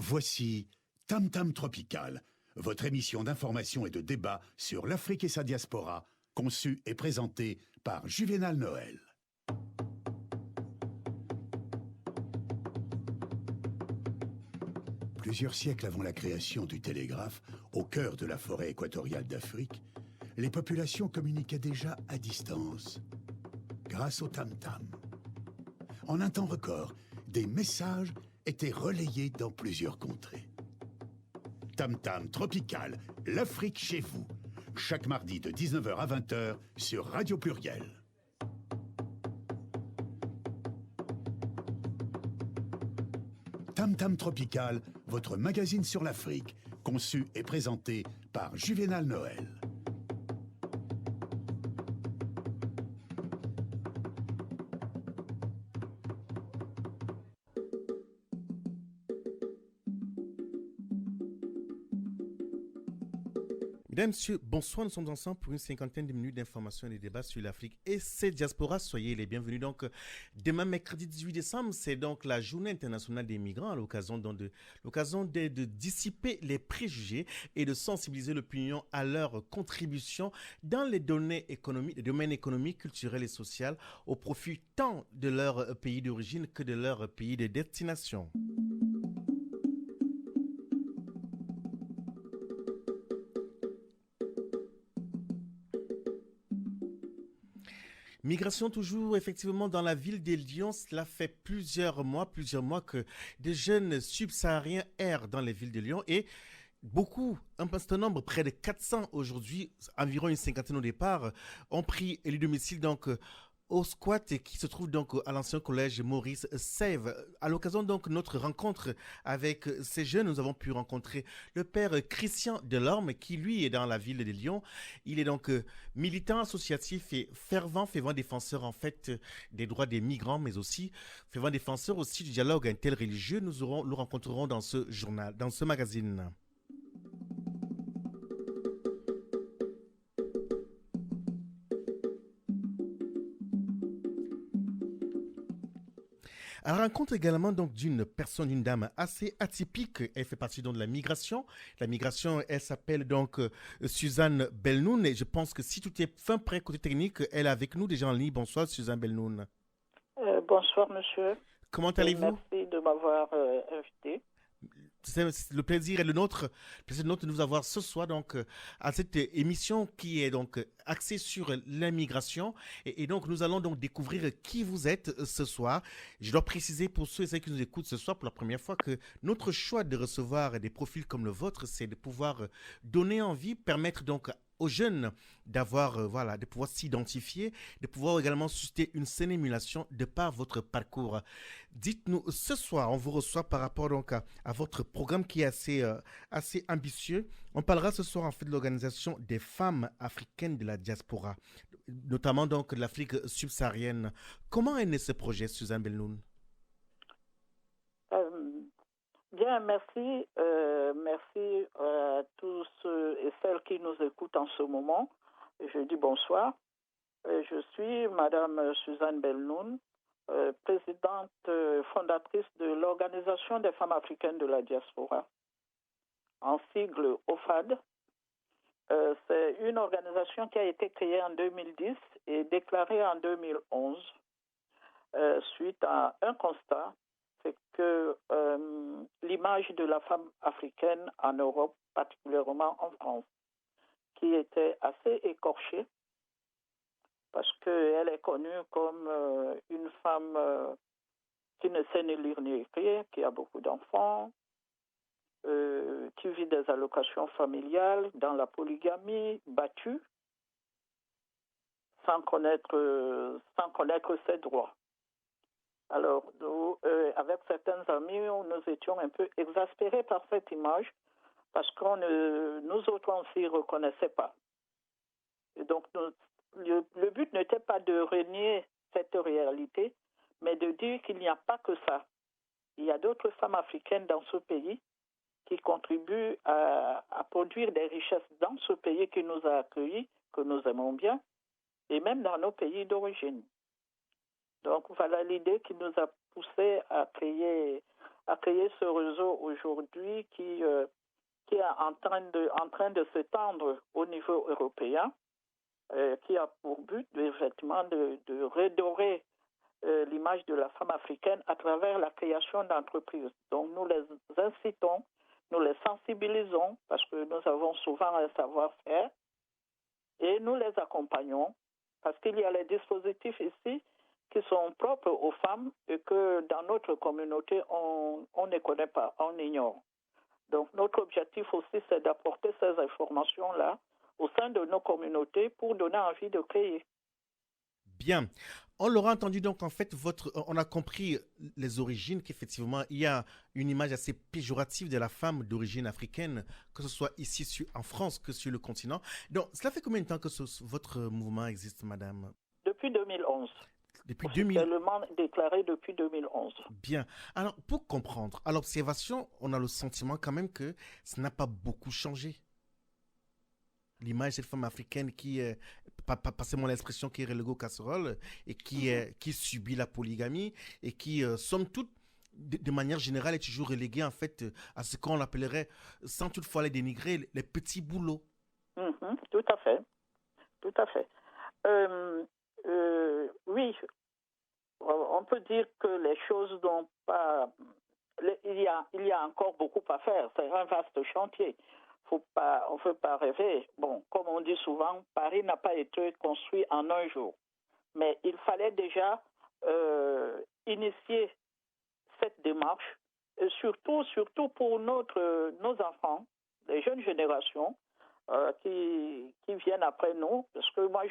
Voici Tam Tam Tropical, votre émission d'information et de débat sur l'Afrique et sa diaspora, conçue et présentée par Juvénal Noël. Plusieurs siècles avant la création du télégraphe, au cœur de la forêt équatoriale d'Afrique, les populations communiquaient déjà à distance, grâce au tam-tam. En un temps record, des messages étaient relayés dans plusieurs contrées. Tam Tam Tropical, l'Afrique chez vous, chaque mardi de 19h à 20h sur Radio Pluriel. Tam Tam Tropical, votre magazine sur l'Afrique, conçu et présenté par Juvénal Noël. Mesdames, Messieurs, bonsoir, nous sommes ensemble pour une cinquantaine de minutes d'information et de débats sur l'Afrique et ses diasporas. Soyez les bienvenus. Donc, demain, mercredi 18 décembre, c'est donc la journée internationale des migrants à l'occasion de dissiper les préjugés et de sensibiliser l'opinion à leur contribution dans les domaines économiques, culturels et sociaux au profit tant de leur pays d'origine que de leur pays de destination. Migration toujours effectivement dans la ville de Lyon. Cela fait plusieurs mois que des jeunes subsahariens errent dans les villes de Lyon et un certain nombre, près de 400 aujourd'hui, environ une cinquantaine au départ, ont pris le domicile donc au squat qui se trouve donc à l'ancien collège Maurice Sèvres. À l'occasion donc de notre rencontre avec ces jeunes, nous avons pu rencontrer le père Christian Delorme qui lui est dans la ville de Lyon. Il est donc militant associatif et fervent défenseur en fait des droits des migrants, mais aussi fervent défenseur aussi du dialogue interreligieux. Nous rencontrerons dans ce journal, dans ce magazine. À la rencontre également donc d'une dame assez atypique. Elle fait partie donc de la migration. La migration, elle s'appelle donc Suzanne Belnoun. Et je pense que si tout est fin prêt côté technique, elle est avec nous déjà en ligne. Bonsoir Suzanne Belnoun. Bonsoir monsieur. Comment allez-vous? Merci de m'avoir invité. Le plaisir est le nôtre de vous avoir ce soir donc à cette émission qui est donc axée sur l'immigration et donc nous allons donc découvrir qui vous êtes ce soir. Je dois préciser pour ceux et celles qui nous écoutent ce soir pour la première fois que notre choix de recevoir des profils comme le vôtre, c'est de pouvoir donner envie, permettre donc aux jeunes de pouvoir s'identifier, de pouvoir également susciter une saine émulation de par votre parcours. Dites-nous, ce soir, on vous reçoit par rapport donc à votre programme qui est assez ambitieux. On parlera ce soir en fait de l'organisation des femmes africaines de la diaspora, notamment donc de l'Afrique subsaharienne. Comment est né ce projet, Suzanne Belnoun? Bien, merci. Merci à tous ceux et celles qui nous écoutent en ce moment. Je dis bonsoir. Je suis Madame Suzanne Belnoun, présidente fondatrice de l'Organisation des femmes africaines de la diaspora, en sigle OFAD. C'est une organisation qui a été créée en 2010 et déclarée en 2011 suite à un constat, c'est que l'image de la femme africaine en Europe, particulièrement en France, qui était assez écorchée, parce qu'elle est connue comme une femme qui ne sait ni lire ni écrire, qui a beaucoup d'enfants, qui vit des allocations familiales, dans la polygamie, battue, sans connaître ses droits. Alors, nous, avec certains amis, nous étions un peu exaspérés par cette image parce nous autres, on ne s'y reconnaissait pas. Et donc, le but n'était pas de renier cette réalité, mais de dire qu'il n'y a pas que ça. Il y a d'autres femmes africaines dans ce pays qui contribuent à produire des richesses dans ce pays qui nous a accueillis, que nous aimons bien, et même dans nos pays d'origine. Donc voilà l'idée qui nous a poussé à créer à créer ce réseau aujourd'hui qui est en train de s'étendre au niveau européen, qui a pour but effectivement de redorer l'image de la femme africaine à travers la création d'entreprises. Donc nous les incitons, nous les sensibilisons parce que nous avons souvent un savoir-faire et nous les accompagnons parce qu'il y a les dispositifs ici qui sont propres aux femmes et que dans notre communauté, on ne connaît pas, on ignore. Donc notre objectif aussi, c'est d'apporter ces informations-là au sein de nos communautés pour donner envie de créer. Bien. On l'aura entendu donc en fait, on a compris les origines, qu'effectivement il y a une image assez péjorative de la femme d'origine africaine, que ce soit ici en France que sur le continent. Donc cela fait combien de temps que votre mouvement existe, madame? Depuis 2011. Depuis 2000. Officiellement déclaré depuis 2011. Bien. Alors pour comprendre, à l'observation, on a le sentiment quand même que ça n'a pas beaucoup changé. L'image de cette femme africaine qui est, passez-moi l'expression, qui est reléguée aux casseroles et qui subit la polygamie et qui, somme toute, de manière générale, est toujours reléguée en fait à ce qu'on appellerait, sans toutefois les dénigrer, les petits boulots. Tout à fait. Tout à fait. Oui, on peut dire que les choses n'ont pas... Il y a encore beaucoup à faire. C'est un vaste chantier. On ne peut pas rêver. Bon, comme on dit souvent, Paris n'a pas été construit en un jour. Mais il fallait déjà initier cette démarche, et surtout pour nos enfants, les jeunes générations qui viennent après nous. Parce que moi,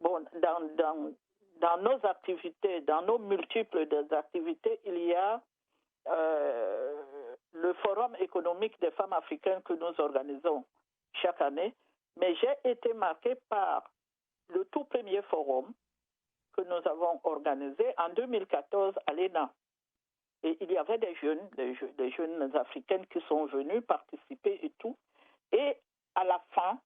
dans nos activités, dans nos multiples activités, il y a le Forum économique des femmes africaines que nous organisons chaque année, mais j'ai été marquée par le tout premier forum que nous avons organisé en 2014 à l'ENA. Et il y avait des jeunes africaines qui sont venues participer et tout. Et à la fin,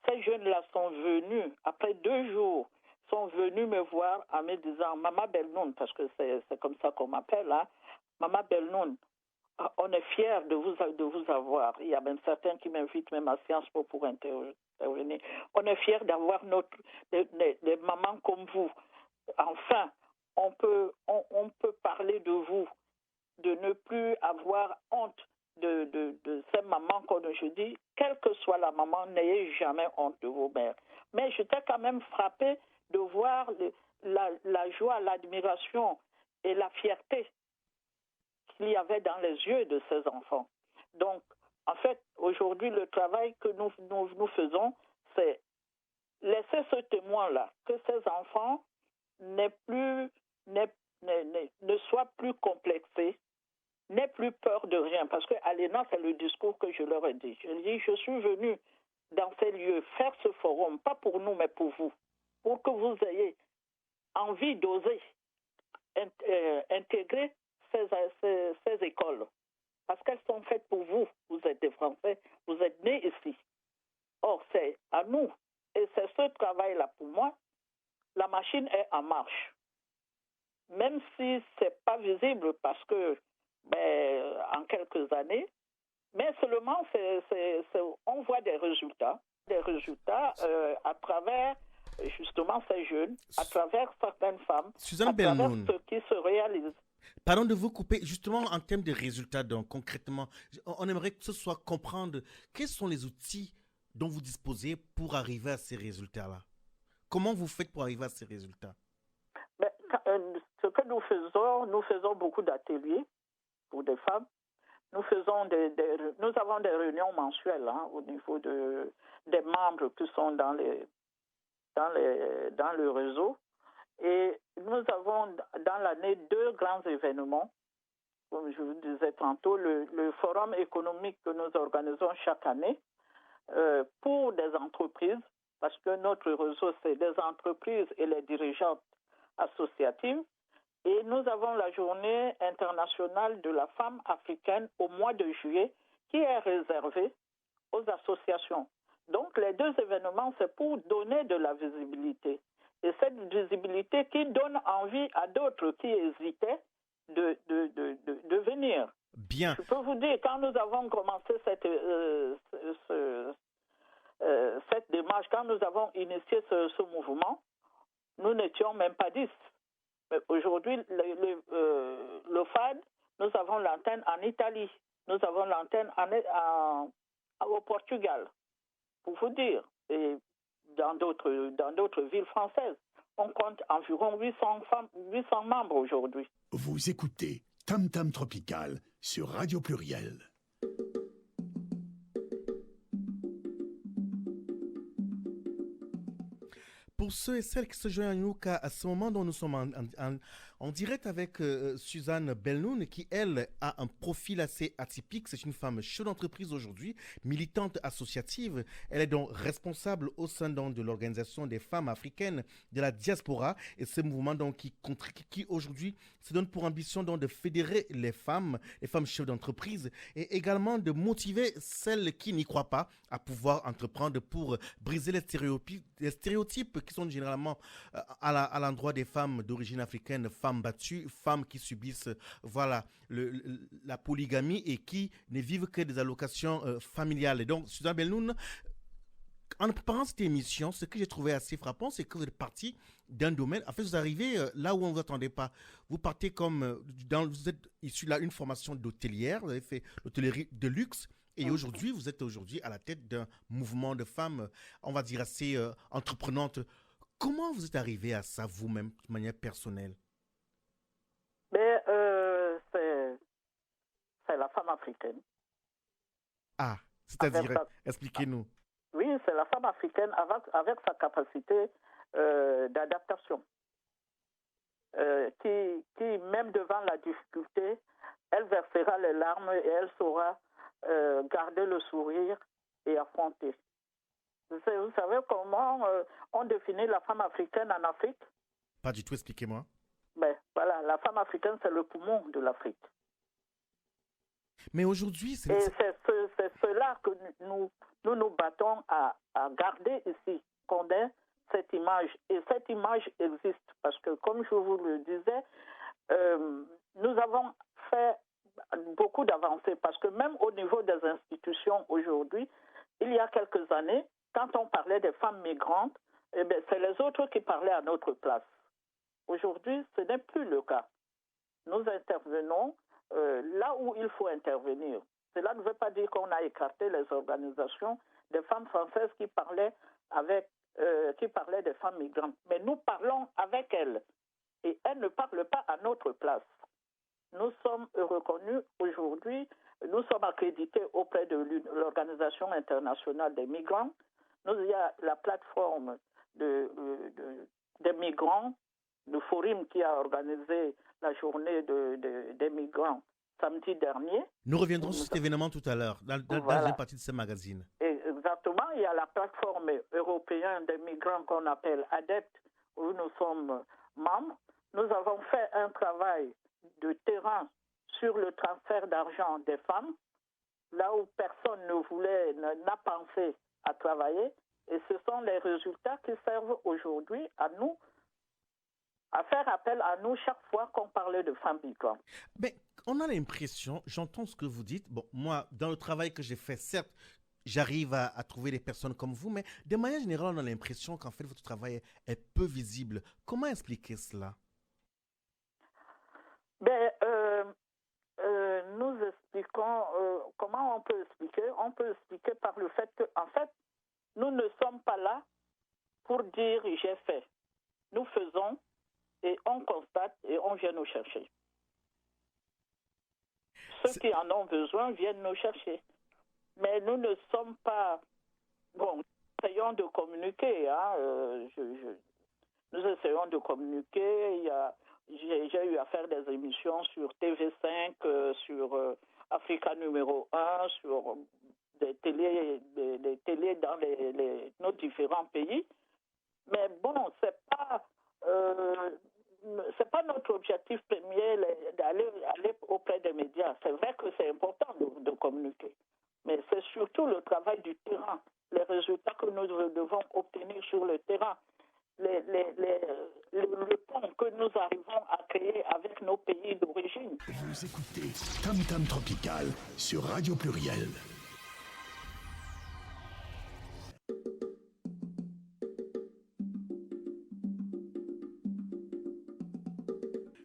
ces jeunes-là sont venus, après 2 jours, sont venus me voir en me disant « Maman Belnoun », parce que c'est comme ça qu'on m'appelle, hein, « Maman Belnoun, on est fiers de vous avoir ». Il y a même certains qui m'invitent même à Sciences Po pour intervenir. On est fiers d'avoir des mamans comme vous. Enfin, on peut parler de vous, de ne plus avoir honte de ces mamans, comme je dis, quelle que soit la maman, n'ayez jamais honte de vos mères. Mais j'étais quand même frappée de voir la joie, l'admiration et la fierté qu'il y avait dans les yeux de ces enfants. Donc, en fait, aujourd'hui, le travail que nous faisons, c'est laisser ce témoin-là, que ces enfants ne soient plus complexés, n'aient plus peur de rien. Parce qu'à l'ENA, c'est le discours que je leur ai dit. Je dis, je suis venu dans ces lieux faire ce forum, pas pour nous, mais pour vous, pour que vous ayez envie d'oser intégrer ces écoles. Parce qu'elles sont faites pour vous. Vous êtes des Français, vous êtes nés ici. Or, c'est à nous. Et c'est ce travail-là, pour moi, la machine est en marche. Même si ce n'est pas visible parce que, en quelques années, mais seulement on voit des résultats à travers justement ces jeunes, à travers certaines femmes, Suzanne à travers Belnoun, ce qui se réalise. pardon de vous couper, justement en termes de résultats, donc concrètement, on aimerait que ce soit comprendre quels sont les outils dont vous disposez pour arriver à ces résultats-là. Comment vous faites pour arriver à ces résultats? Ce que nous faisons beaucoup d'ateliers pour des femmes. Nous avons des réunions mensuelles au niveau des membres qui sont dans le réseau. Et nous avons dans l'année 2 grands événements. Comme je vous disais tantôt, le forum économique que nous organisons chaque année pour des entreprises, parce que notre réseau, c'est des entreprises et les dirigeantes associatives. Et nous avons la journée internationale de la femme africaine au mois de juillet qui est réservée aux associations. Donc, les 2 événements, c'est pour donner de la visibilité. et cette visibilité qui donne envie à d'autres qui hésitaient de venir. Bien. Je peux vous dire, quand nous avons commencé cette démarche, quand nous avons initié ce mouvement, nous n'étions même pas 10. Mais aujourd'hui, le FAD, nous avons l'antenne en Italie, nous avons l'antenne au Portugal, pour vous dire, et dans d'autres villes françaises. On compte environ 800 membres aujourd'hui. Vous écoutez Tam Tam Tropical sur Radio Pluriel. Pour ceux et celles qui se joignent à nous, à ce moment dont nous sommes en direct avec Suzanne Belnoun, qui, elle, a un profil assez atypique. C'est une femme chef d'entreprise aujourd'hui, militante associative. Elle est donc responsable au sein donc, de l'Organisation des femmes africaines de la diaspora. Et ce mouvement donc, qui aujourd'hui se donne pour ambition donc, de fédérer les femmes chefs d'entreprise, et également de motiver celles qui n'y croient pas à pouvoir entreprendre pour briser les stéréotypes qui sont généralement à l'endroit des femmes d'origine africaine, femmes battues, femmes qui subissent la polygamie et qui ne vivent que des allocations familiales. Et donc, Suzanne Belnoun, en préparant cette émission, ce que j'ai trouvé assez frappant, c'est que vous êtes parti d'un domaine. En fait, vous arrivez là où on ne vous attendait pas. Vous partez vous êtes issu d'une formation d'hôtelière, vous avez fait l'hôtellerie de luxe. Et aujourd'hui, vous êtes à la tête d'un mouvement de femmes, on va dire, assez entreprenantes. Comment vous êtes arrivé à ça vous-même, de manière personnelle? Mais c'est la femme africaine. Ah, c'est-à-dire, expliquez-nous. Oui, c'est la femme africaine avec sa capacité d'adaptation. Qui, même devant la difficulté, elle versera les larmes et elle saura garder le sourire et affronter. Vous savez comment on définit la femme africaine en Afrique? Pas du tout, expliquez-moi. Ben, voilà, la femme africaine, c'est le poumon de l'Afrique. Mais aujourd'hui, c'est cela que nous battons à garder ici, qu'on ait cette image. Et cette image existe parce que, comme je vous le disais, nous avons fait beaucoup d'avancées parce que même au niveau des institutions aujourd'hui, il y a quelques années, quand on parlait des femmes migrantes, eh bien, c'est les autres qui parlaient à notre place. Aujourd'hui, ce n'est plus le cas. Nous intervenons là où il faut intervenir. Cela ne veut pas dire qu'on a écarté les organisations des femmes françaises qui parlaient des femmes migrantes. Mais nous parlons avec elles et elles ne parlent pas à notre place. Nous sommes reconnus aujourd'hui, nous sommes accrédités auprès de l'Organisation internationale des migrants. Il y a la plateforme des migrants, le forum qui a organisé la journée des migrants samedi dernier. Nous reviendrons sur cet événement tout à l'heure, dans une partie de ce magazine. Exactement, il y a la plateforme européenne des migrants qu'on appelle ADEPT, où nous sommes membres. Nous avons fait un travail de terrain sur le transfert d'argent des femmes, là où personne n'a pensé à travailler. Et ce sont les résultats qui servent aujourd'hui à nous, à faire appel à nous chaque fois qu'on parlait de femmes migrantes. Mais on a l'impression, j'entends ce que vous dites. Bon, moi, dans le travail que j'ai fait, certes, j'arrive à trouver des personnes comme vous, mais de manière générale, on a l'impression qu'en fait, votre travail est peu visible. Comment expliquer cela? Ben, nous expliquons, comment on peut expliquer? On peut expliquer par le fait que, en fait, nous ne sommes pas là pour dire j'ai fait. Nous faisons et on constate et on vient nous chercher. Ceux qui en ont besoin viennent nous chercher. Mais nous ne sommes pas... Bon, nous essayons de communiquer. Nous essayons de communiquer. J'ai eu à faire des émissions sur TV5, sur Africa numéro 1, sur des télés dans nos différents pays. Mais bon, c'est pas notre objectif premier d'aller auprès des médias. C'est vrai que c'est important de communiquer. Mais c'est surtout le travail du terrain, les résultats que nous devons obtenir sur le terrain. le pont que nous arrivons à créer avec nos pays d'origine. Vous écoutez Tam Tam Tropical sur Radio Pluriel.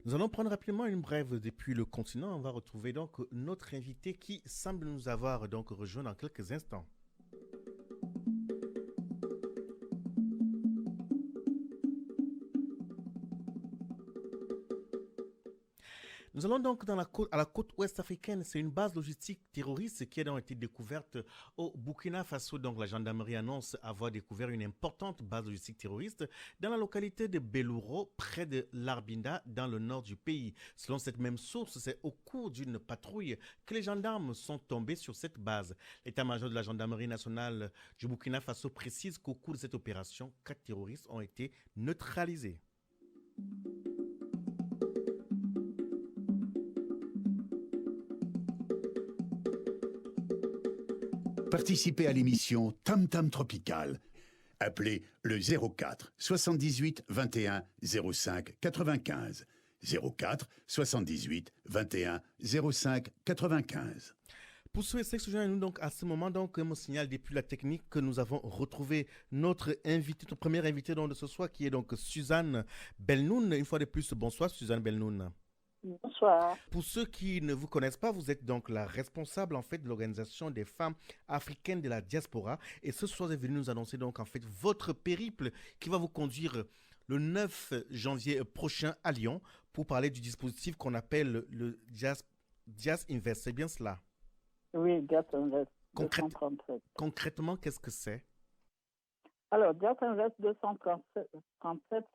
Nous allons prendre rapidement une brève depuis le continent. On va retrouver donc notre invité qui semble nous avoir donc rejoint dans quelques instants. Nous allons donc à la côte ouest africaine. C'est une base logistique terroriste qui a donc été découverte au Burkina Faso. Donc la gendarmerie annonce avoir découvert une importante base logistique terroriste dans la localité de Belouro, près de Larbinda, dans le nord du pays. Selon cette même source, c'est au cours d'une patrouille que les gendarmes sont tombés sur cette base. L'état-major de la gendarmerie nationale du Burkina Faso précise qu'au cours de cette opération, 4 terroristes ont été neutralisés. Participez à l'émission Tam Tam Tropical. Appelez le 04 78 21 05 95. 04 78 21 05 95. Pour ceux et celles qui se joignent à nous donc à ce moment, donc, on signale depuis la technique que nous avons retrouvé notre première invitée donc, de ce soir, qui est donc Suzanne Belnoun. Une fois de plus, bonsoir Suzanne Belnoun. Bonsoir. Pour ceux qui ne vous connaissent pas, vous êtes donc la responsable en fait de l'organisation des femmes africaines de la diaspora. Et ce soir, vous êtes venue nous annoncer donc en fait votre périple qui va vous conduire le 9 janvier prochain à Lyon pour parler du dispositif qu'on appelle le Dias Invest. C'est bien cela? Oui, Dias Invest 237. Concrètement, qu'est-ce que c'est? Alors, Dias Invest 237,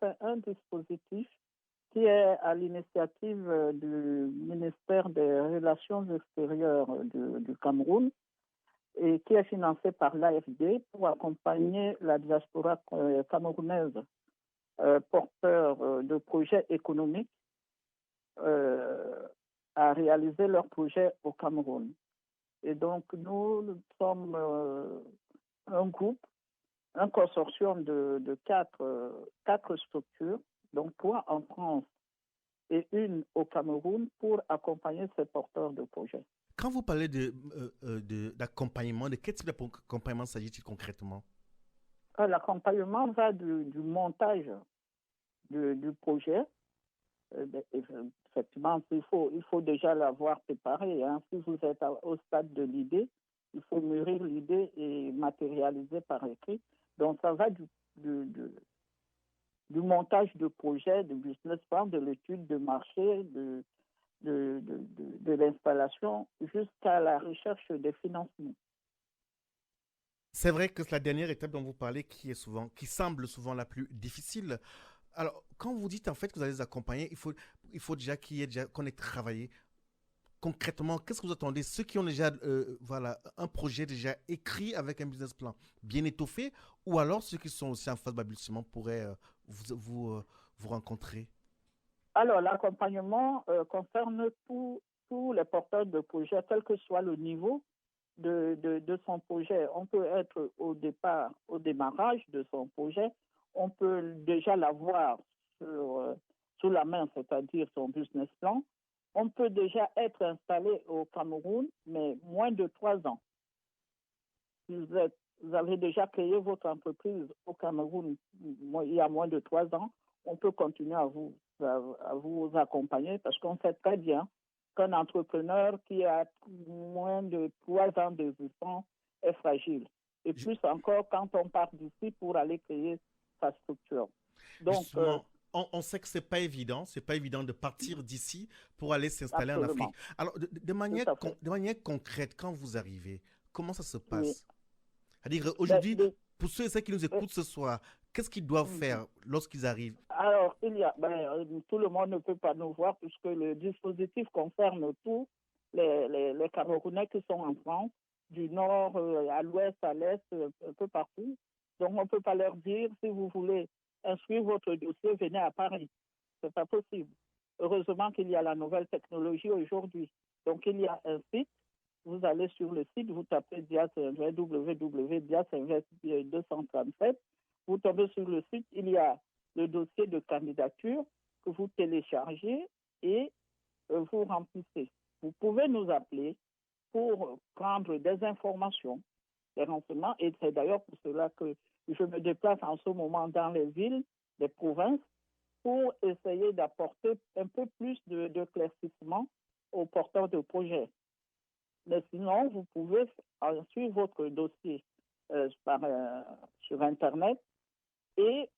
c'est un dispositif qui est à l'initiative du ministère des Relations extérieures du Cameroun et qui est financé par l'AFD pour accompagner la diaspora camerounaise porteur de projets économiques à réaliser leurs projets au Cameroun. Et donc, nous sommes un groupe, un consortium de quatre structures, donc 3 en France et 1 au Cameroun pour accompagner ces porteurs de projets. Quand vous parlez d'accompagnement, de quel type d'accompagnement s'agit-il concrètement? L'accompagnement va du montage du projet. Effectivement, il faut déjà l'avoir préparé. Hein. Si vous êtes au stade de l'idée, il faut mûrir l'idée et matérialiser par écrit. Donc, ça va du montage de projet, de business plan, de l'étude de marché, de l'installation, jusqu'à la recherche des financements. C'est vrai que c'est la dernière étape dont vous parlez qui semble souvent la plus difficile. Alors, quand vous dites en fait que vous allez les accompagner, il faut déjà qu'on ait travaillé. Concrètement, qu'est-ce que vous attendez? Ceux qui ont déjà un projet déjà écrit avec un business plan bien étoffé, ou alors ceux qui sont aussi en phase balbutiement pourraient vous rencontrer? Alors, l'accompagnement concerne tous les porteurs de projets, quel que soit le niveau de son projet. On peut être au démarrage de son projet, on peut déjà l'avoir sous la main, c'est-à-dire son business plan. On peut déjà être installé au Cameroun, mais moins de 3 ans. Si vous avez déjà créé votre entreprise au Cameroun il y a moins de 3 ans, on peut continuer à vous accompagner parce qu'on sait très bien qu'un entrepreneur qui a moins de 3 ans d'existence est fragile. Et plus encore quand on part d'ici pour aller créer sa structure. Donc, on sait que c'est pas évident de partir d'ici pour aller s'installer en Afrique. Alors, de manière concrète, quand vous arrivez, comment ça se passe? Oui. C'est-à-dire, aujourd'hui, pour ceux et celles qui nous écoutent ce soir, qu'est-ce qu'ils doivent faire lorsqu'ils arrivent? Alors, tout le monde ne peut pas nous voir puisque le dispositif concerne tous les Camerounais qui sont en France, du nord à l'ouest, à l'est, un peu partout. Donc, on ne peut pas leur dire, si vous voulez inscrire votre dossier, venez à Paris. Ce n'est pas possible. Heureusement qu'il y a la nouvelle technologie aujourd'hui. Donc, il y a un site. Vous allez sur le site, vous tapez www.diasinvest237. Vous tombez sur le site, il y a le dossier de candidature que vous téléchargez et vous remplissez. Vous pouvez nous appeler pour prendre des informations, des renseignements, et c'est d'ailleurs pour cela que je me déplace en ce moment dans les villes, les provinces, pour essayer d'apporter un peu plus d'éclaircissement aux porteurs de projets. Mais sinon, vous pouvez suivre votre dossier sur Internet et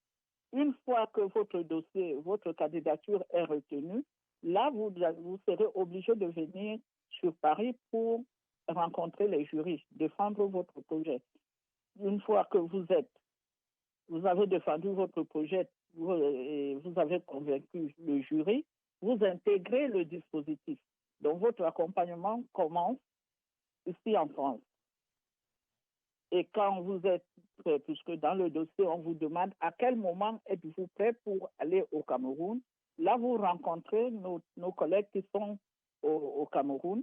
une fois que votre dossier, votre candidature est retenue, là, vous serez obligé de venir sur Paris pour rencontrer les jurys, défendre votre projet. Une fois que vous avez défendu votre projet, vous avez convaincu le jury, vous intégrez le dispositif. Donc, votre accompagnement commence ici en France. Et quand vous êtes prêt, puisque dans le dossier, on vous demande à quel moment êtes-vous prêt pour aller au Cameroun, là, vous rencontrez nos collègues qui sont au Cameroun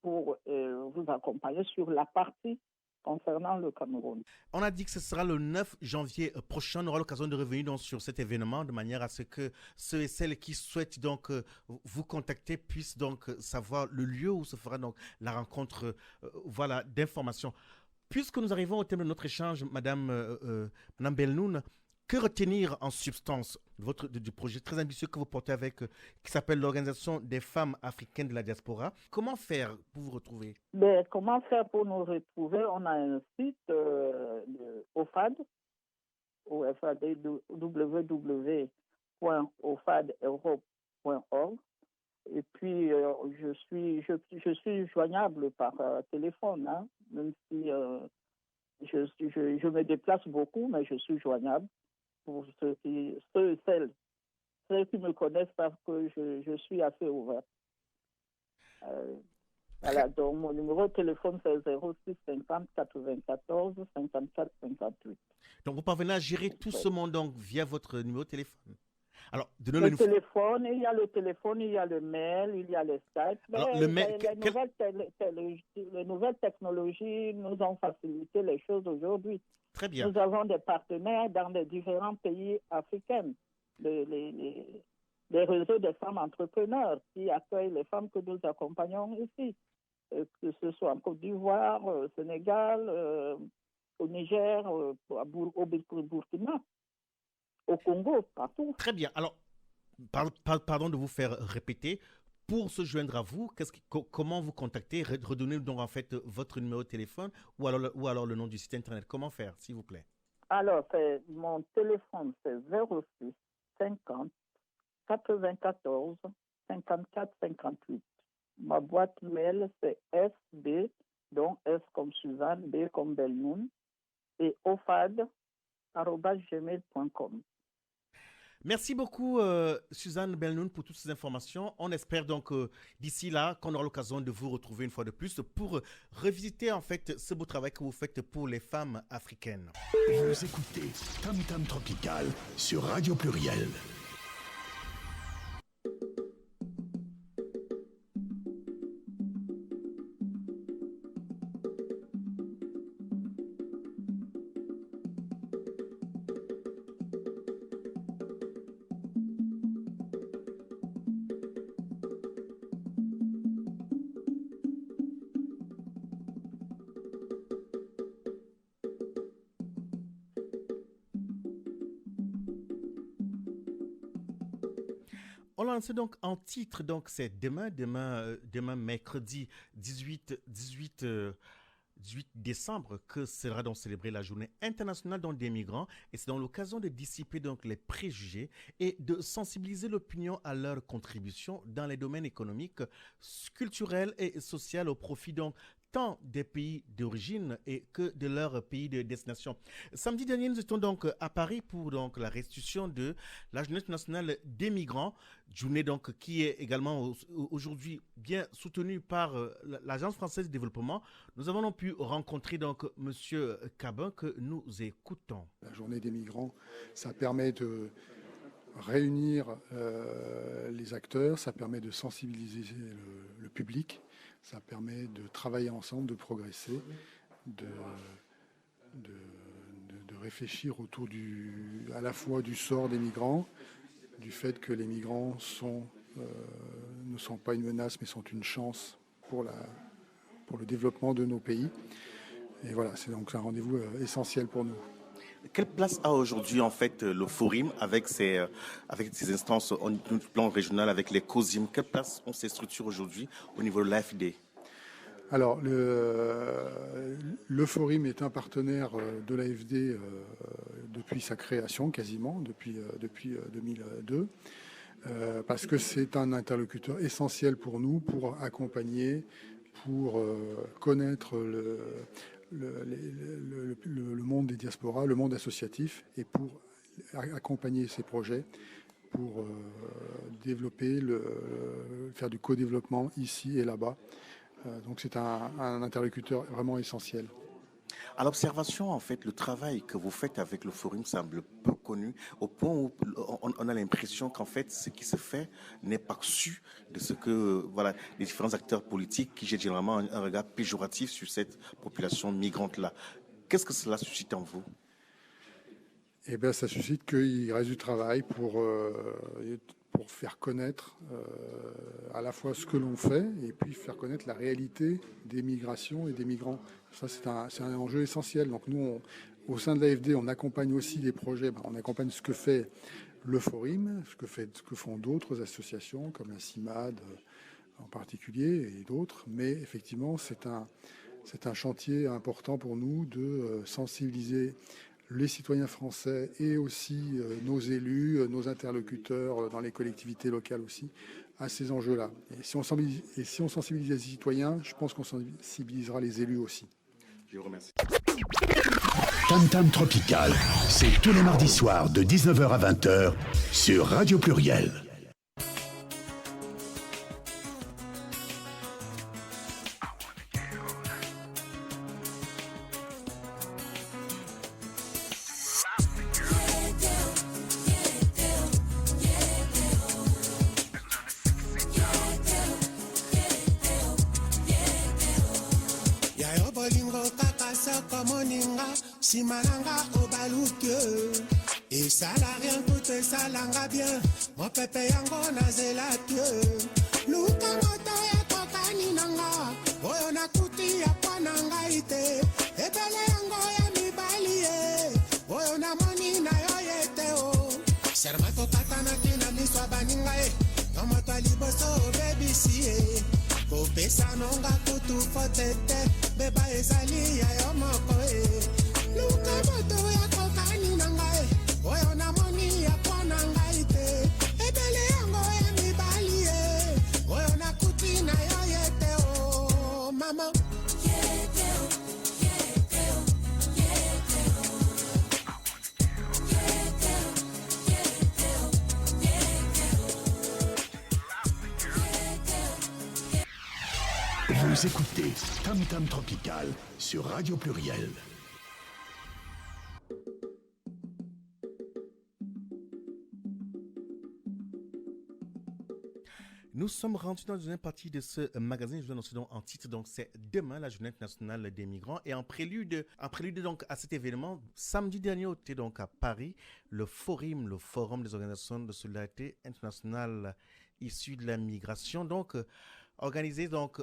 pour vous accompagner sur la partie concernant le Cameroun. On a dit que ce sera le 9 janvier prochain. On aura l'occasion de revenir donc sur cet événement de manière à ce que ceux et celles qui souhaitent donc vous contacter puissent donc savoir le lieu où se fera donc la rencontre d'informations. Puisque nous arrivons au thème de notre échange, Madame Belnoun, que retenir en substance du projet très ambitieux que vous portez qui s'appelle l'Organisation des femmes africaines de la diaspora? Comment faire pour vous retrouver? Comment faire pour nous retrouver? On a un site OFAD, www.ofadeurope.org. Et puis, je suis joignable par téléphone, hein, même si je me déplace beaucoup, mais je suis joignable. Pour ceux et celles qui me connaissent savent que je suis assez ouvert. Voilà, donc mon numéro de téléphone c'est 06 50 94 54 58. Donc vous parvenez à gérer tout ce monde donc via votre numéro de téléphone. Alors, téléphone, il y a le téléphone, il y a le mail, il y a le Skype. Alors, les nouvelles technologies nous ont facilité les choses aujourd'hui. Très bien. Nous avons des partenaires dans les différents pays africains. Les réseaux des femmes entrepreneurs qui accueillent les femmes que nous accompagnons ici, que ce soit en Côte d'Ivoire, au Sénégal, au Niger, au Burkina, au Congo, partout. Très bien. Alors, pardon de vous faire répéter. Pour se joindre à vous, comment vous contacter? Redonnez donc en fait votre numéro de téléphone ou alors le nom du site internet. Comment faire, s'il vous plaît? Alors, mon téléphone, c'est 06 50 94 54 58. Ma boîte mail, c'est SB, donc S comme Suzanne, B comme Belnoun, et ofad@gmail.com. Merci beaucoup, Suzanne Belnoun, pour toutes ces informations. On espère donc d'ici là qu'on aura l'occasion de vous retrouver une fois de plus pour revisiter en fait ce beau travail que vous faites pour les femmes africaines. Vous écoutez Tam Tam Tropical sur Radio Pluriel. On lance donc en titre, donc c'est demain mercredi 18 décembre que sera donc célébrée la journée internationale des migrants, et c'est dans l'occasion de dissiper donc les préjugés et de sensibiliser l'opinion à leur contribution dans les domaines économiques, culturels et sociaux au profit donc tant des pays d'origine et que de leur pays de destination. Samedi dernier, nous étions donc à Paris pour donc la restitution de la journée nationale des migrants, journée donc qui est également aujourd'hui bien soutenue par l'Agence française de développement. Nous avons donc pu rencontrer donc Monsieur Cabin que nous écoutons. La journée des migrants, ça permet de réunir les acteurs, ça permet de sensibiliser le public, ça permet de travailler ensemble, de progresser, de réfléchir autour à la fois du sort des migrants, du fait que les migrants ne sont pas une menace mais sont une chance pour le développement de nos pays. Et voilà, c'est donc un rendez-vous essentiel pour nous. Quelle place a aujourd'hui en fait le Forum avec ses instances au plan régional, avec les COSIM? Quelle place ont ces structures aujourd'hui au niveau de l'AFD? Alors, le Forum est un partenaire de l'AFD depuis sa création, quasiment, depuis 2002, parce que c'est un interlocuteur essentiel pour nous, pour accompagner, pour connaître le monde des diasporas, le monde associatif, et pour accompagner ces projets, pour développer, faire du co-développement ici et là-bas. Donc c'est un interlocuteur vraiment essentiel. À l'observation, en fait, le travail que vous faites avec le Forum semble peu connu, au point où on a l'impression qu'en fait, ce qui se fait n'est pas su de ce que les différents acteurs politiques qui jettent généralement un regard péjoratif sur cette population migrante-là. Qu'est-ce que cela suscite en vous? Eh bien, ça suscite qu'il reste du travail pour faire connaître à la fois ce que l'on fait et puis faire connaître la réalité des migrations et des migrants. Ça, c'est un enjeu essentiel. Donc nous, au sein de l'AFD, on accompagne aussi des projets. On accompagne ce que fait le Forum, ce que font d'autres associations comme la CIMAD en particulier et d'autres. Mais effectivement, c'est un chantier important pour nous de sensibiliser les citoyens français et aussi nos élus, nos interlocuteurs dans les collectivités locales aussi, à ces enjeux-là. Et si on sensibilise les citoyens, je pense qu'on sensibilisera les élus aussi. Je vous remercie. Tam Tam Tropical, c'est tous les mardis soirs de 19h à 20h sur Radio Pluriel. Simalanga obaluke et ça n'a rien coûté, ça langa bien mon pépé yango na zelake luka moto ya kokani nanga oyo na kuti ya pananga ite ebele yango ya mibali oyo na moni na yo yete o sermato katana kina miswa baninga tomoto liboso bebisi kopesa nonga kutu fotete beba ezali ya yo moko luka moto ya kokani na ngai oyo na moni ya pona ngai te ebele yango ya mibali oyo na kuti na yo yete o mama Vous écoutez Tam Tam Tropical sur Radio Pluriel. Nous sommes rendus dans une partie de ce magazine. Je vous annonce donc en titre, donc c'est demain la Journée internationale des migrants. Et en prélude donc à cet événement, samedi dernier, était donc à Paris, le Forum des organisations de solidarité internationale issues de la migration, donc organisé donc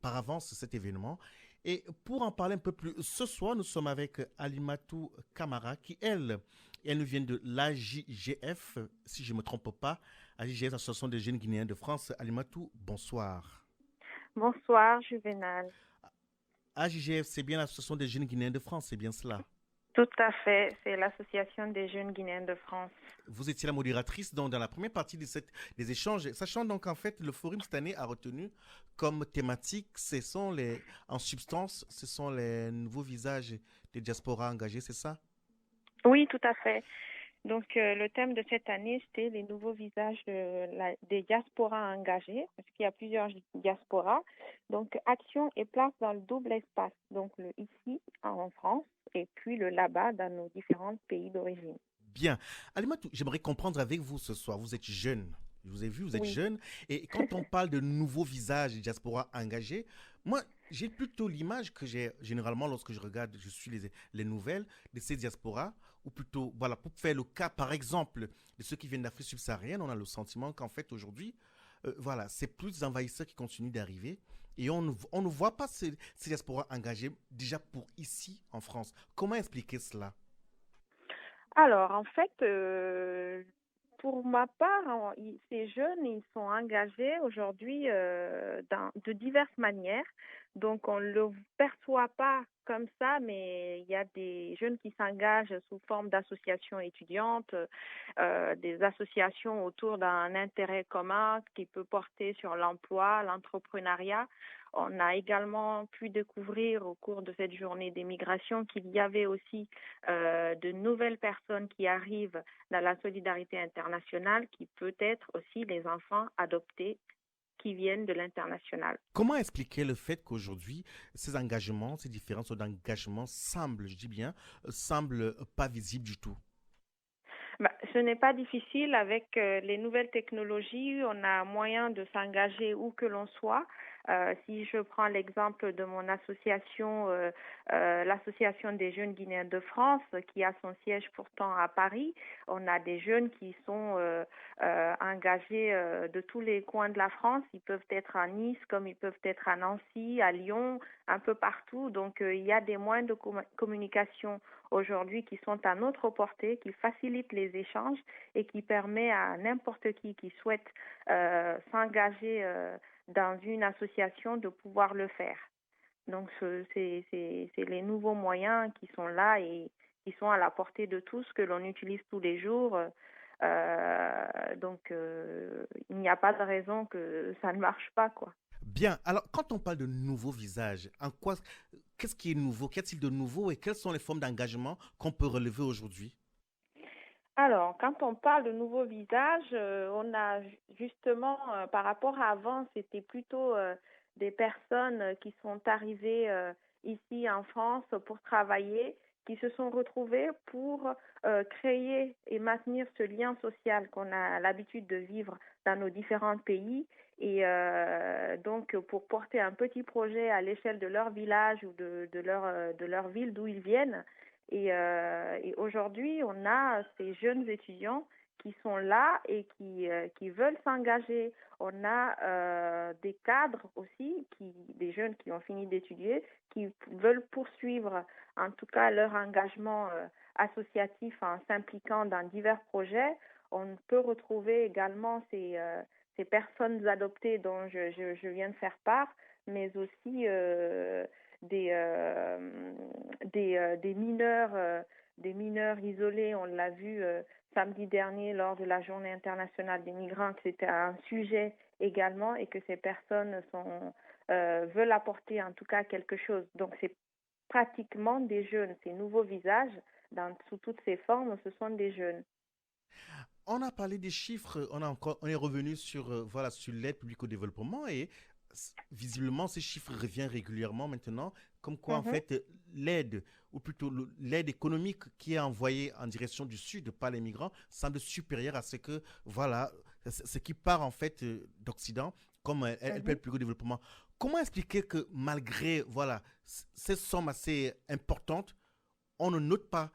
par avance cet événement. Et pour en parler un peu plus, ce soir, nous sommes avec Alimatou Camara, qui elle nous vient de l'AJGF, si je ne me trompe pas. AJGF, Association des jeunes Guinéens de France. Alimatou, bonsoir. Bonsoir, Juvenal. AJGF, c'est bien l'Association des jeunes Guinéens de France, c'est bien cela? Tout à fait, c'est l'Association des jeunes Guinéens de France. Vous étiez la modératrice donc, dans la première partie des échanges, sachant donc en fait le Forum cette année a retenu comme thématique, en substance, ce sont les nouveaux visages des diasporas engagés, c'est ça? Oui, tout à fait. Donc, le thème de cette année, c'était les nouveaux visages des diasporas engagés, parce qu'il y a plusieurs diasporas. Donc, action et place dans le double espace. Donc, le ici, en France, et puis le là-bas, dans nos différents pays d'origine. Bien. Alimatou, j'aimerais comprendre avec vous ce soir. Vous êtes jeune, Je vous ai vu, vous êtes Oui. jeune. Et quand on parle de nouveaux visages de diaspora engagés, moi, j'ai plutôt l'image que j'ai généralement lorsque je regarde, je suis les nouvelles de ces diasporas, ou plutôt, voilà, pour faire le cas, par exemple, de ceux qui viennent d'Afrique subsaharienne, on a le sentiment qu'en fait, aujourd'hui, voilà, c'est plus des envahisseurs qui continuent d'arriver. Et on ne voit pas ces diasporas engagés déjà pour ici, en France. Comment expliquer cela? Alors, en fait, pour ma part, ces jeunes, ils sont engagés aujourd'hui de diverses manières. Donc, on ne le perçoit pas comme ça, mais il y a des jeunes qui s'engagent sous forme d'associations étudiantes, des associations autour d'un intérêt commun qui peut porter sur l'emploi, l'entrepreneuriat. On a également pu découvrir au cours de cette journée des migrations qu'il y avait aussi de nouvelles personnes qui arrivent dans la solidarité internationale, qui peut être aussi les enfants adoptés qui viennent de l'international. Comment expliquer le fait qu'aujourd'hui, ces engagements, ces différences d'engagement semblent, je dis bien, semblent pas visibles du tout? Ce n'est pas difficile avec les nouvelles technologies. On a moyen de s'engager où que l'on soit. Si je prends l'exemple de mon association, l'Association des jeunes Guinéens de France, qui a son siège pourtant à Paris, on a des jeunes qui sont engagés de tous les coins de la France. Ils peuvent être à Nice, comme ils peuvent être à Nancy, à Lyon, un peu partout. Donc, il y a des moyens de communication aujourd'hui qui sont à notre portée, qui facilitent les échanges et qui permet à n'importe qui souhaite s'engager dans une association de pouvoir le faire. Donc, c'est les nouveaux moyens qui sont là et qui sont à la portée de tous, que l'on utilise tous les jours. Il n'y a pas de raison que ça ne marche pas, quoi. Bien, alors quand on parle de nouveaux visages, qu'est-ce qui est nouveau? Qu'y a-t-il de nouveau et quelles sont les formes d'engagement qu'on peut relever aujourd'hui? Alors, quand on parle de nouveaux visages, on a justement, par rapport à avant, c'était plutôt des personnes qui sont arrivées ici en France pour travailler, qui se sont retrouvées pour créer et maintenir ce lien social qu'on a l'habitude de vivre dans nos différents pays. Et donc, pour porter un petit projet à l'échelle de leur village ou de leur ville d'où ils viennent. Et aujourd'hui, on a ces jeunes étudiants qui sont là et qui veulent s'engager. On a des cadres aussi, des jeunes qui ont fini d'étudier, qui veulent poursuivre en tout cas leur engagement associatif en s'impliquant dans divers projets. On peut retrouver également ces personnes adoptées dont je viens de faire part, mais aussi des mineurs isolés. On l'a vu samedi dernier lors de la Journée internationale des migrants, que c'était un sujet également et que ces personnes veulent apporter en tout cas quelque chose. Donc c'est pratiquement des jeunes, ces nouveaux visages, sous toutes ces formes, ce sont des jeunes. On a parlé des chiffres, on est revenu sur, voilà, sur l'aide publique au développement et visiblement ces chiffres reviennent régulièrement maintenant, comme quoi en fait l'aide, ou plutôt l'aide économique qui est envoyée en direction du sud par les migrants semble supérieure à ce que, voilà, ce qui part en fait d'Occident, comme elle peut être plus au développement. Comment expliquer que malgré, voilà, ces sommes assez importantes, on ne note pas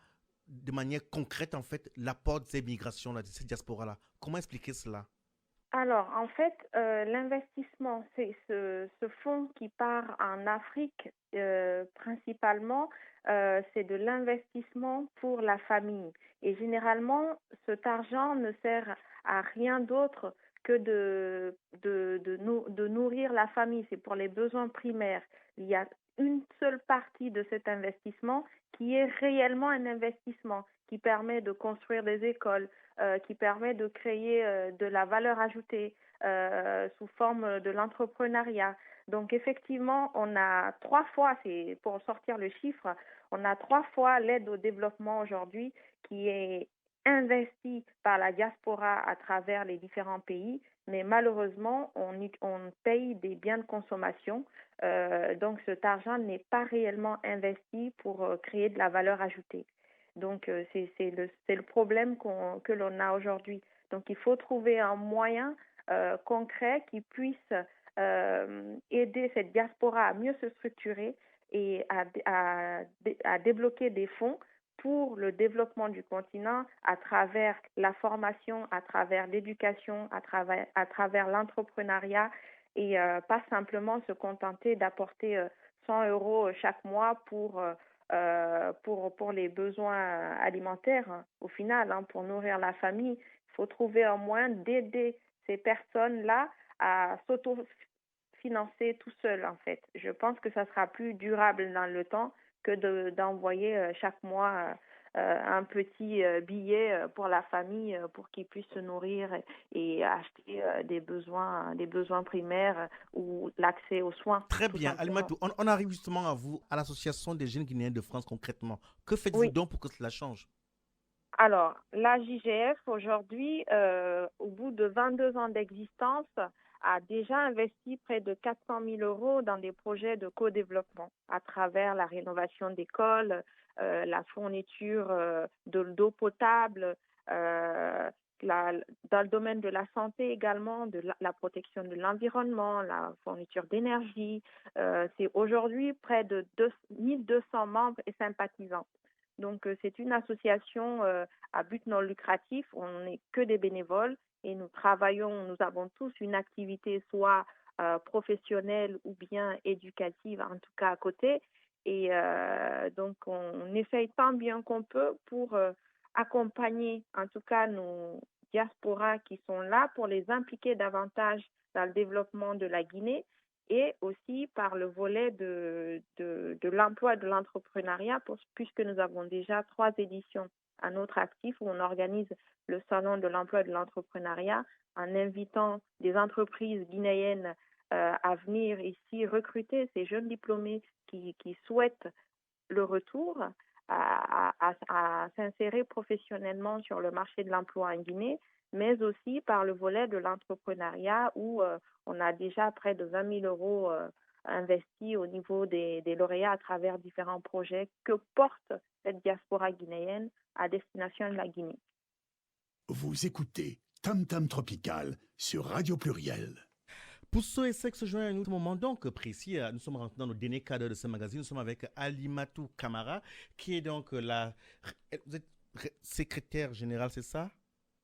de manière concrète, en fait, l'apport de ces migrations-là, de ces diasporas-là? Comment expliquer cela? Alors, en fait, l'investissement, c'est ce fonds qui part en Afrique principalement, c'est de l'investissement pour la famille. Et généralement, cet argent ne sert à rien d'autre que de nourrir la famille. C'est pour les besoins primaires. Il y a une seule partie de cet investissement qui est réellement un investissement, qui permet de construire des écoles, qui permet de créer de la valeur ajoutée sous forme de l'entrepreneuriat. Donc effectivement, on a 3 fois, c'est pour sortir le chiffre, on a 3 fois l'aide au développement aujourd'hui qui est investie par la diaspora à travers les différents pays, mais malheureusement, on paye des biens de consommation. Donc cet argent n'est pas réellement investi pour créer de la valeur ajoutée. Donc, c'est le problème que l'on a aujourd'hui. Donc, il faut trouver un moyen concret qui puisse aider cette diaspora à mieux se structurer et à débloquer des fonds pour le développement du continent à travers la formation, à travers l'éducation, à travers l'entrepreneuriat et pas simplement se contenter d'apporter 100 euros chaque mois pour les besoins alimentaires, hein, au final, hein, pour nourrir la famille. Il faut trouver un moyen d'aider ces personnes-là à s'autofinancer tout seul, en fait. Je pense que ça sera plus durable dans le temps que d'envoyer chaque mois un petit billet pour la famille pour qu'ils puissent se nourrir et acheter des besoins primaires ou l'accès aux soins. Très bien. Alimatou, on arrive justement à vous, à l'Association des jeunes Guinéens de France concrètement. Que faites-vous donc pour que cela change? Alors, la JGF, aujourd'hui, au bout de 22 ans d'existence, a déjà investi près de 400 000 euros dans des projets de co-développement à travers la rénovation d'écoles, la fourniture d'eau potable, dans le domaine de la santé également, de la protection de l'environnement, la fourniture d'énergie. C'est aujourd'hui près de 1200 membres et sympathisants. Donc, c'est une association à but non lucratif. On n'est que des bénévoles et nous avons tous une activité soit professionnelle ou bien éducative, en tout cas à côté. Et donc, on essaye tant bien qu'on peut pour accompagner, en tout cas, nos diasporas qui sont là pour les impliquer davantage dans le développement de la Guinée et aussi par le volet de l'emploi et de l'entrepreneuriat, puisque nous avons déjà 3 éditions à notre actif où on organise le salon de l'emploi et de l'entrepreneuriat en invitant des entreprises guinéennes à venir ici recruter ces jeunes diplômés qui souhaitent le retour à s'insérer professionnellement sur le marché de l'emploi en Guinée, mais aussi par le volet de l'entrepreneuriat où on a déjà près de 20 000 euros investis au niveau des lauréats à travers différents projets que porte cette diaspora guinéenne à destination de la Guinée. Vous écoutez Tam Tam Tropical sur Radio Pluriel. Pour ceux et ceux qui se joignent à un autre moment donc précis, nous sommes rentrés dans le dernier cadre de ce magazine. Nous sommes avec Alimatou Camara, qui est donc vous êtes secrétaire générale, c'est ça?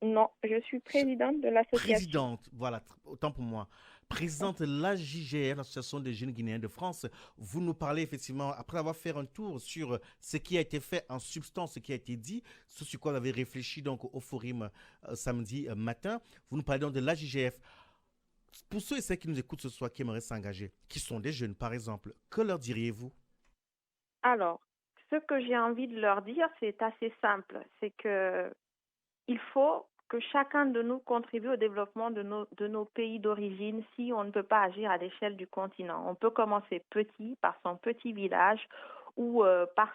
Non, je suis présidente de l'association. Présidente, voilà, autant pour moi. Présidente de l'AJGF, l'Association des jeunes Guinéens de France. Vous nous parlez effectivement, après avoir fait un tour sur ce qui a été fait en substance, ce qui a été dit, ce sur quoi vous avez réfléchi donc au forum samedi matin. Vous nous parlez donc de l'AJGF. Pour ceux et celles qui nous écoutent ce soir, qui aimeraient s'engager, qui sont des jeunes par exemple, que leur diriez-vous? Alors, ce que j'ai envie de leur dire, c'est assez simple. C'est que il faut que chacun de nous contribue au développement de nos pays d'origine si on ne peut pas agir à l'échelle du continent. On peut commencer petit, par son petit village ou par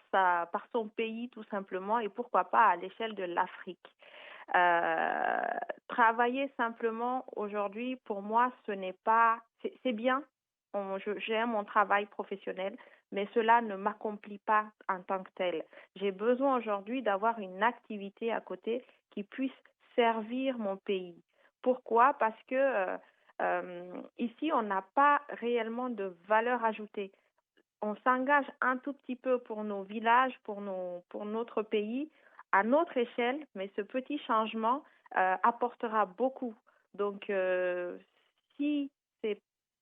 son pays tout simplement et pourquoi pas à l'échelle de l'Afrique. Travailler simplement aujourd'hui, pour moi, ce n'est pas... C'est bien, j'aime mon travail professionnel, mais cela ne m'accomplit pas en tant que tel. J'ai besoin aujourd'hui d'avoir une activité à côté qui puisse servir mon pays. Pourquoi? Parce que ici, on n'a pas réellement de valeur ajoutée. On s'engage un tout petit peu pour nos villages, pour notre pays, à notre échelle, mais ce petit changement apportera beaucoup. Donc, il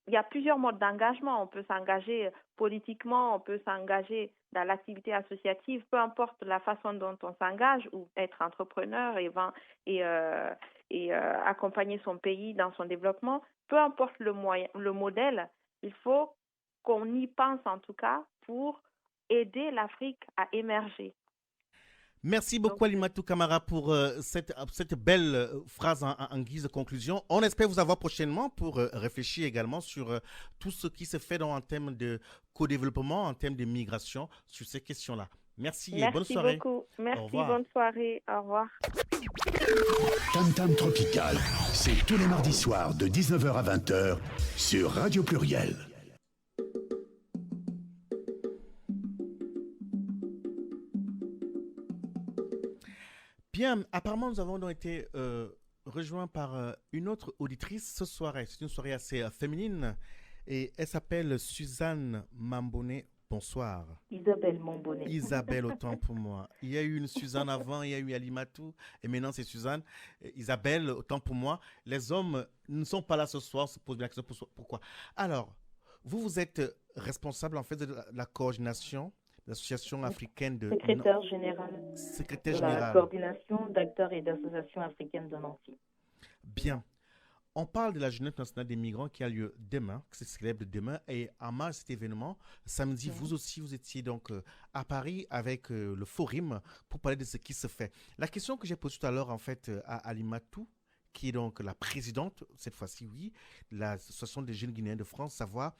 y a plusieurs modes d'engagement. On peut s'engager politiquement, on peut s'engager dans l'activité associative, peu importe la façon dont on s'engage, ou être entrepreneur et accompagner son pays dans son développement. Peu importe le modèle, il faut qu'on y pense en tout cas pour aider l'Afrique à émerger. Merci beaucoup Alimatou Camara pour cette belle phrase en guise de conclusion. On espère vous avoir prochainement pour réfléchir également sur tout ce qui se fait en termes de co-développement, en termes de migration, sur ces questions-là. Merci et bonne soirée. Merci beaucoup. Merci, bonne soirée. Au revoir. Tam Tam Tropical, c'est tous les mardis soirs de 19h à 20h sur Radio Pluriel. Bien, apparemment, nous avons donc été rejoint par une autre auditrice ce soir. C'est une soirée assez féminine et elle s'appelle Suzanne Mambonnet. Bonsoir. Isabelle Mambonnet. Isabelle, autant pour moi. Il y a eu une Suzanne avant, il y a eu Alimatou et maintenant c'est Suzanne. Isabelle, autant pour moi. Les hommes ne sont pas là ce soir, on se pose bien la question pourquoi. Alors, vous êtes responsable en fait de la coordination de l'association africaine de... Secrétaire général Secrétaire de général. la coordination d'acteurs et d'associations africaines de Nancy. Bien. On parle de la Journée internationale des migrants qui a lieu demain, qui se célèbre demain. Et en marge de cet événement, samedi, vous aussi, vous étiez donc à Paris avec le Forum pour parler de ce qui se fait. La question que j'ai posée tout à l'heure, en fait, à Alimatou, qui est donc la présidente, cette fois-ci, oui, de l'Association des jeunes Guinéens de France, savoir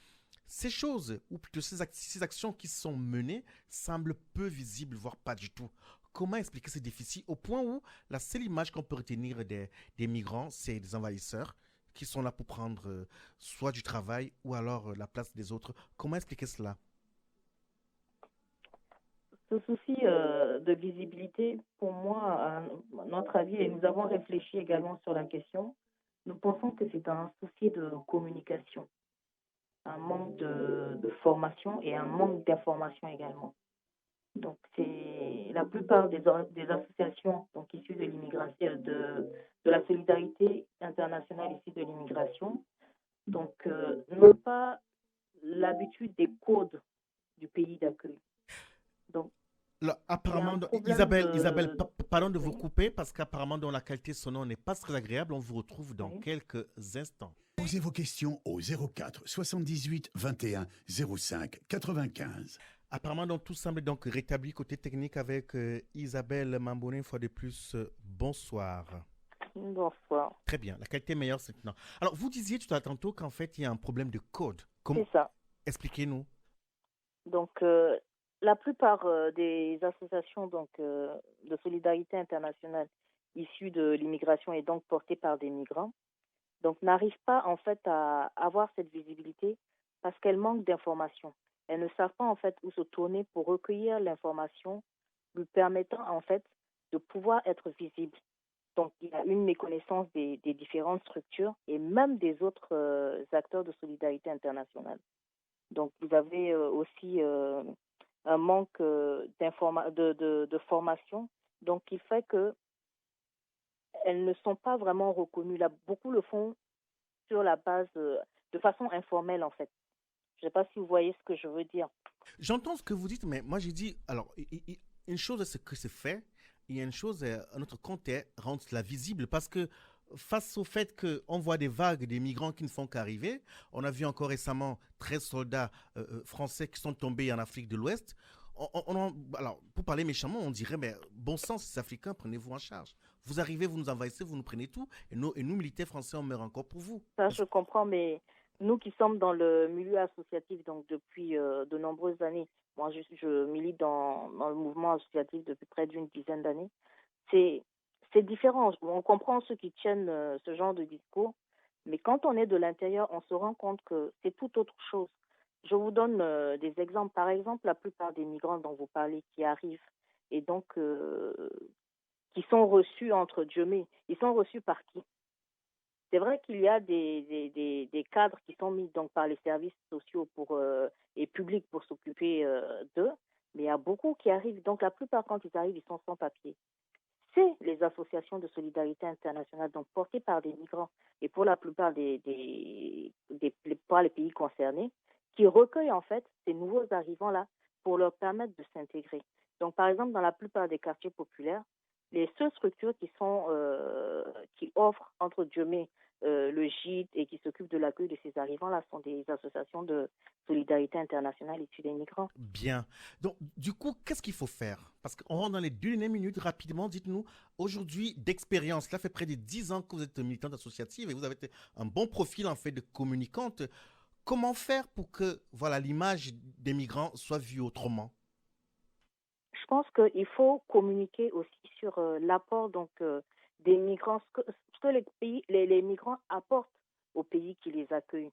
ces choses, ou plutôt ces actions qui sont menées, semblent peu visibles, voire pas du tout. Comment expliquer ces déficits au point où la seule image qu'on peut retenir des migrants, c'est des envahisseurs qui sont là pour prendre soit du travail ou alors la place des autres. Comment expliquer cela? Ce souci de visibilité, pour moi, à notre avis, et nous avons réfléchi également sur la question, nous pensons que c'est un souci de communication, un manque de formation et un manque d'information également. Donc, c'est la plupart des associations donc, issues de l'immigration, de la solidarité internationale issue de l'immigration, donc n'ont pas l'habitude des codes du pays d'accueil. Donc, là, apparemment, Isabelle, pardon de vous couper parce qu'apparemment, dans la qualité sonore n'est pas très agréable. On vous retrouve dans quelques instants. Posez vos questions au 04 78 21 05 95. Apparemment, donc, tout semble donc rétabli côté technique avec Isabelle Mambonnet, une fois de plus. Bonsoir. Bonsoir. Très bien, la qualité est meilleure maintenant. Alors, vous disiez tout à l'heure tantôt qu'en fait, il y a un problème de code. C'est ça. Expliquez-nous. Donc, la plupart des associations donc, de solidarité internationale issues de l'immigration et donc portées par des migrants, donc n'arrivent pas en fait à avoir cette visibilité parce qu'elles manquent d'informations. Elles ne savent pas en fait où se tourner pour recueillir l'information lui permettant en fait de pouvoir être visible. Donc il y a une méconnaissance des différentes structures et même des autres acteurs de solidarité internationale. Donc vous avez aussi un manque de formation, donc qui fait que elles ne sont pas vraiment reconnues. Là, beaucoup le font sur la base de façon informelle en fait. Je ne sais pas si vous voyez ce que je veux dire. J'entends ce que vous dites, mais moi j'ai dit, alors, une chose c'est ce que c'est fait, il y a une chose, un autre compte est rendre cela visible, parce que face au fait qu'on voit des vagues des migrants qui ne font qu'arriver, on a vu encore récemment 13 soldats français qui sont tombés en Afrique de l'Ouest. Alors, pour parler méchamment, on dirait, mais bon sang, ces Africains, prenez-vous en charge. Vous arrivez, vous nous envahissez, vous nous prenez tout, et nous militaires français, on meurt encore pour vous. Ça, je comprends, mais nous qui sommes dans le milieu associatif donc depuis de nombreuses années, moi je milite dans le mouvement associatif depuis près d'une dizaine d'années, c'est différent. On comprend ceux qui tiennent ce genre de discours, mais quand on est de l'intérieur, on se rend compte que c'est tout autre chose. Je vous donne des exemples. Par exemple, la plupart des migrants dont vous parlez qui arrivent et donc qui sont reçus entre Dieu-mais, ils sont reçus par qui? C'est vrai qu'il y a des cadres qui sont mis donc par les services sociaux et publics pour s'occuper d'eux, mais il y a beaucoup qui arrivent. Donc la plupart, quand ils arrivent, ils sont sans papier. C'est les associations de solidarité internationale, donc portées par des migrants et pour la plupart par les pays concernés, qui recueillent en fait ces nouveaux arrivants-là pour leur permettre de s'intégrer. Donc par exemple, dans la plupart des quartiers populaires, les seules structures qui offrent, entre guillemets, le gîte et qui s'occupent de l'accueil de ces arrivants-là sont des associations de solidarité internationale issues des migrants. Bien. Donc, du coup, qu'est-ce qu'il faut faire? Parce qu'on rentre dans les 2 dernières minutes. Rapidement, dites-nous, aujourd'hui, d'expérience, cela fait près de 10 ans que vous êtes militante associative et vous avez un bon profil, en fait, de communicante. Comment faire pour que l'image des migrants soit vue autrement? Je pense qu'il faut communiquer aussi sur l'apport des migrants, ce que les migrants apportent aux pays qui les accueillent.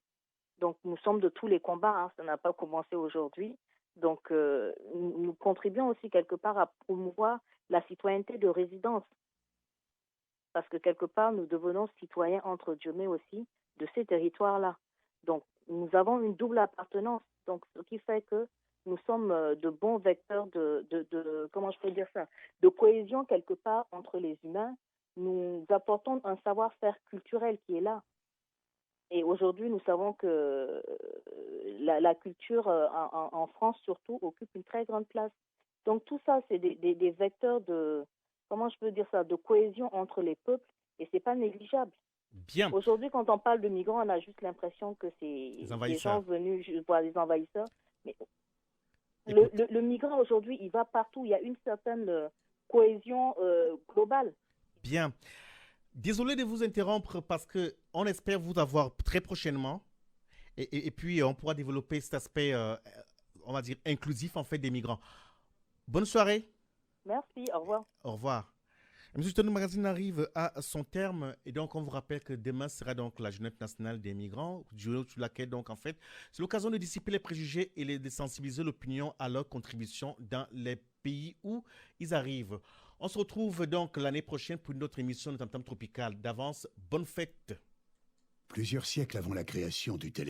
Donc nous sommes de tous les combats, ça n'a pas commencé aujourd'hui. Donc nous contribuons aussi quelque part à promouvoir la citoyenneté de résidence. parce que quelque part, nous devenons citoyens, entre guillemets aussi, de ces territoires-là. Donc, nous avons une double appartenance. Donc, ce qui fait que nous sommes de bons vecteurs comment je peux dire ça, de cohésion quelque part entre les humains. Nous apportons un savoir-faire culturel qui est là. Et aujourd'hui, nous savons que la culture en France surtout occupe une très grande place. Donc tout ça, c'est des vecteurs de, comment je peux dire ça, de cohésion entre les peuples, et c'est pas négligeable. Bien. Aujourd'hui, quand on parle de migrants, on a juste l'impression que c'est des gens venus voir des envahisseurs. Mais le migrant aujourd'hui, il va partout. Il y a une certaine cohésion globale. Bien. Désolé de vous interrompre parce qu'on espère vous avoir très prochainement. Et puis, on pourra développer cet aspect, on va dire, inclusif en fait des migrants. Bonne soirée. Merci, au revoir. Au revoir. Monsieur Tonou, le magazine arrive à son terme et donc on vous rappelle que demain sera donc la Journée nationale des migrants, journée sur laquelle donc en fait c'est l'occasion de dissiper les préjugés et de sensibiliser l'opinion à leur contribution dans les pays où ils arrivent. On se retrouve donc l'année prochaine pour une autre émission de Tam Tam Tropical. D'avance, bonne fête. Plusieurs siècles avant la création du